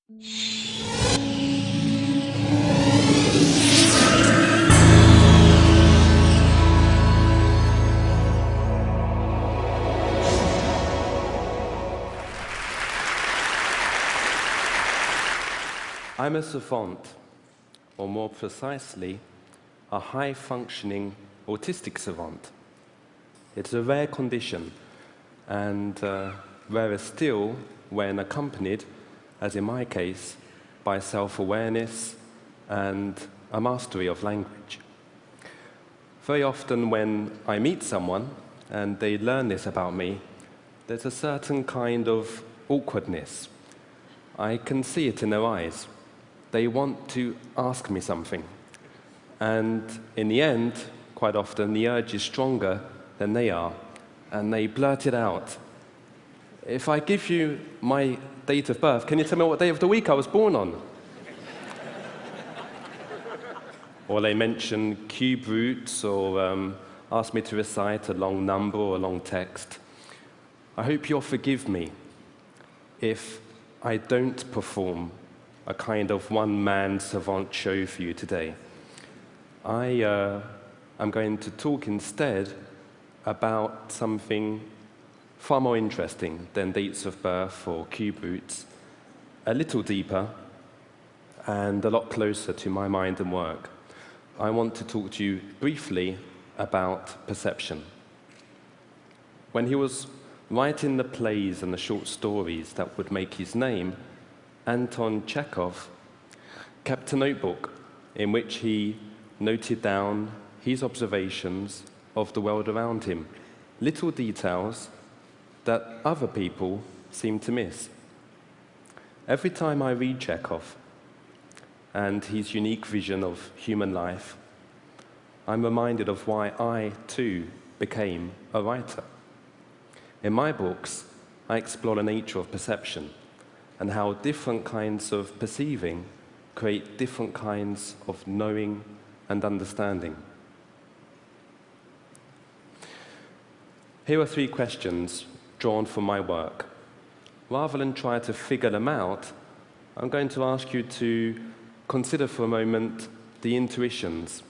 I'm a savant, or more precisely, a high-functioning autistic savant. It's a rare condition, and rarer still when accompanied, as in my case, by self-awareness and a mastery of language. Very often when I meet someone and they learn this about me, there's a certain kind of awkwardness. I can see it in their eyes. They want to ask me something. And in the end, quite often, the urge is stronger than they are, and they blurt it out. If I give you my date of birth, can you tell me what day of the week I was born on? Or they mention cube roots, or ask me to recite a long number or a long text. I hope you'll forgive me if I don't perform a kind of one-man savant show for you today. I am going to talk instead about something far more interesting than dates of birth or cube roots, a little deeper and a lot closer to my mind and work. I want to talk to you briefly about perception. When he was writing the plays and the short stories that would make his name, Anton Chekhov kept a notebook in which he noted down his observations of the world around him, little details that other people seem to miss. Every time I read Chekhov and his unique vision of human life, I'm reminded of why I, too, became a writer. In my books, I explore the nature of perception and how different kinds of perceiving create different kinds of knowing and understanding. Here are 3 questions drawn from my work. Rather than try to figure them out, I'm going to ask you to consider for a moment the intuitions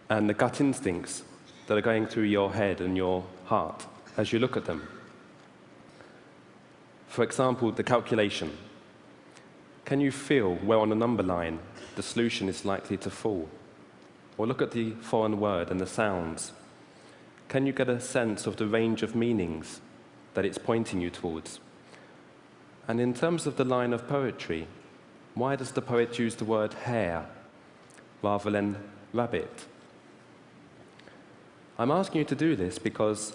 and the gut instincts that are going through your head and your heart as you look at them. For example, the calculation. Can you feel where on a number line the solution is likely to fall? Or look at the foreign word and the sounds. Can you get a sense of the range of meanings that it's pointing you towards? And in terms of the line of poetry, why does the poet use the word hare rather than rabbit? I'm asking you to do this because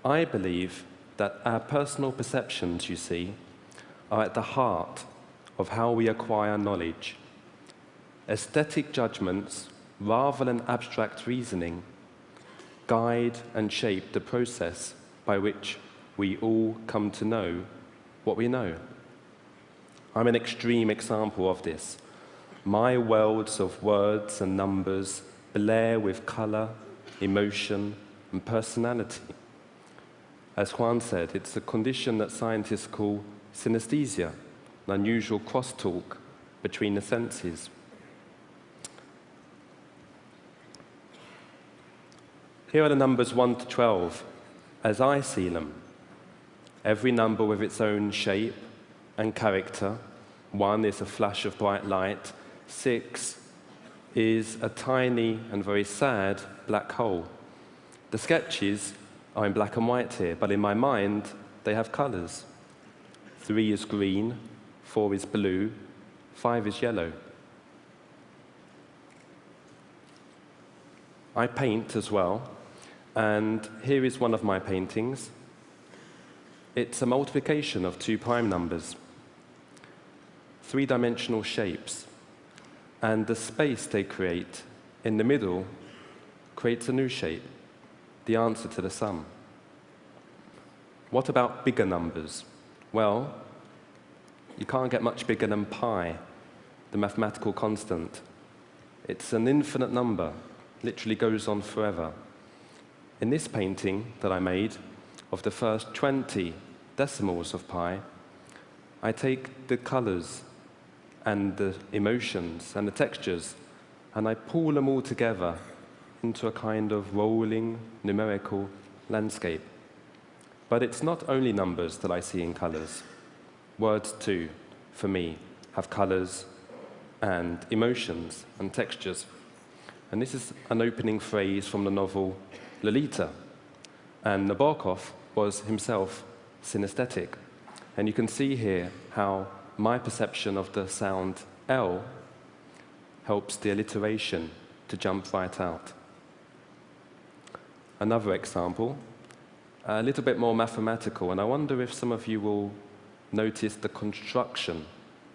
I believe that our personal perceptions, you see, are at the heart of how we acquire knowledge. Aesthetic judgments, rather than abstract reasoning, guide and shape the process by which we all come to know what we know. I'm an extreme example of this. My worlds of words and numbers blare with color, emotion, and personality. As Juan said, it's a condition that scientists call synesthesia, an unusual crosstalk between the senses. Here are the numbers 1 to 12, as I see them. Every number with its own shape and character. 1 is a flash of bright light. 6 is a tiny and very sad black hole. The sketches are in black and white here, but in my mind, they have colors. 3 is green, 4 is blue, 5 is yellow. I paint as well, and here is one of my paintings. It's a multiplication of 2 prime numbers, 3-dimensional shapes, and the space they create in the middle creates a new shape, the answer to the sum. What about bigger numbers? Well, you can't get much bigger than pi, the mathematical constant. It's an infinite number, literally goes on forever. In this painting that I made of the first 20 decimals of pi, I take the colors and the emotions and the textures, and I pull them all together into a kind of rolling numerical landscape. But it's not only numbers that I see in colours. Words too, for me, have colours and emotions and textures. And this is an opening phrase from the novel Lolita. And Nabokov was himself synesthetic. And you can see here how my perception of the sound L helps the alliteration to jump right out. Another example, a little bit more mathematical, and I wonder if some of you will notice the construction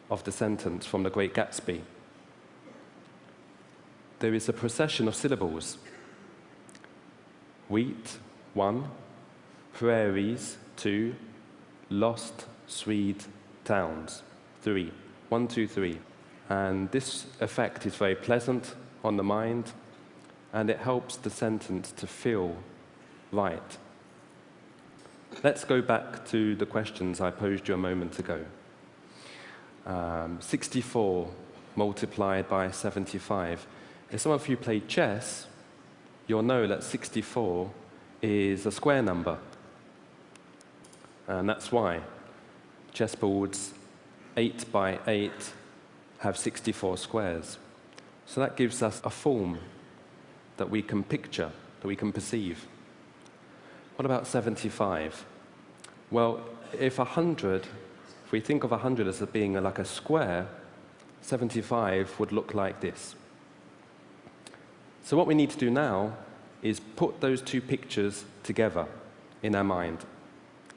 of the sentence from The Great Gatsby. There is a procession of syllables. Wheat, 1. Prairies, 2. Lost Swede towns, 3. 1, 2, 3. And this effect is very pleasant on the mind, and it helps the sentence to feel right. Let's go back to the questions I posed you a moment ago. 64 multiplied by 75. If some of you played chess, you'll know that 64 is a square number. And that's why chessboards 8 by 8 have 64 squares. So that gives us a form that we can picture, that we can perceive. What about 75? Well, if we think of 100 as being like a square, 75 would look like this. So what we need to do now is put those two pictures together in our mind.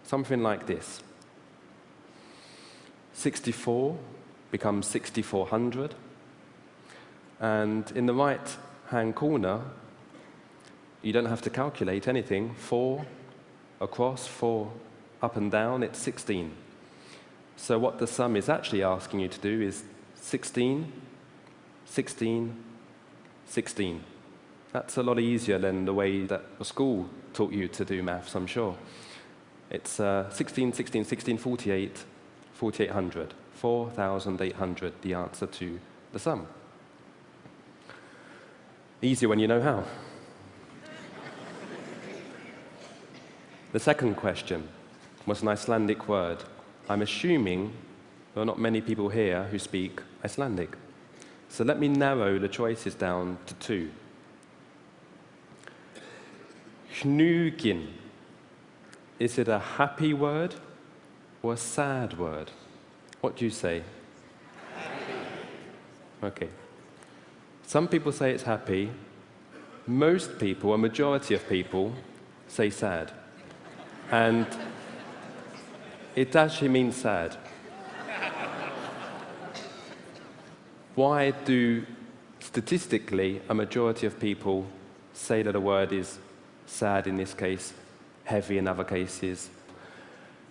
Something like this. 64 becomes 6400. And in the right-hand corner, you don't have to calculate anything. 4 across, 4 up and down, it's 16. So what the sum is actually asking you to do is 16, 16, 16. That's a lot easier than the way that the school taught you to do maths, I'm sure. It's 16, 16, 16, 48, 4800. 4,800, the answer to the sum. Easier when you know how. The second question was an Icelandic word. I'm assuming there are not many people here who speak Icelandic. So let me narrow the choices down to 2. Hnugin. Is it a happy word or a sad word? What do you say? Happy. Okay. Some people say it's happy. Most people, a majority of people, say sad. And it actually means sad. Why do, statistically, a majority of people say that a word is sad in this case, heavy in other cases?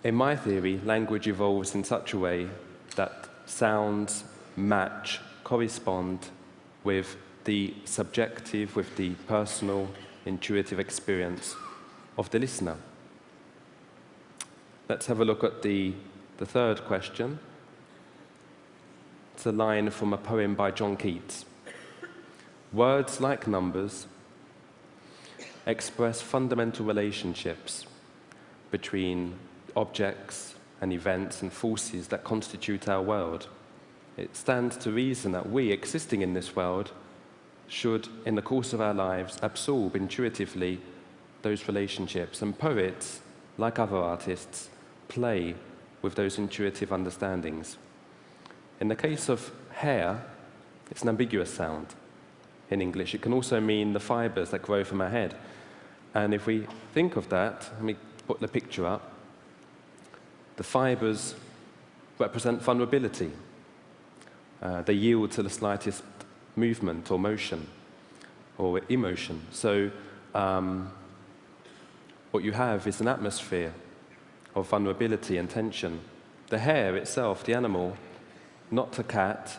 In my theory, language evolves in such a way that sounds match, correspond with the subjective, with the personal, intuitive experience of the listener. Let's have a look at the third question. It's a line from a poem by John Keats. Words, like numbers, express fundamental relationships between objects and events and forces that constitute our world. It stands to reason that we, existing in this world, should, in the course of our lives, absorb intuitively those relationships. And poets, like other artists, play with those intuitive understandings. In the case of hair, it's an ambiguous sound in English. It can also mean the fibers that grow from our head. And if we think of that, let me put the picture up. The fibers represent vulnerability. They yield to the slightest movement or motion or emotion. So what you have is an atmosphere of vulnerability and tension. The hair itself, the animal, not a cat,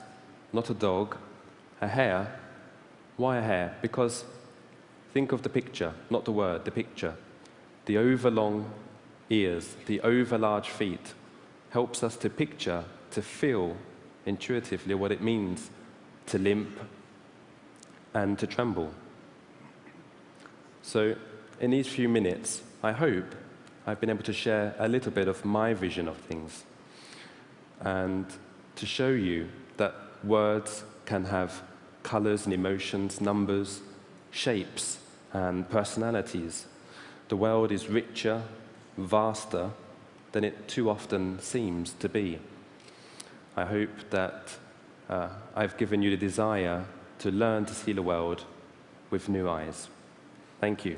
not a dog, a hare. Why a hare? Because think of the picture, not the word, the picture. The overlong ears, the overlarge feet helps us to picture, to feel intuitively what it means to limp and to tremble. So in these few minutes, I hope I've been able to share a little bit of my vision of things and to show you that words can have colors and emotions, numbers, shapes and personalities. The world is richer, vaster than it too often seems to be. I hope that I've given you the desire to learn to see the world with new eyes. Thank you.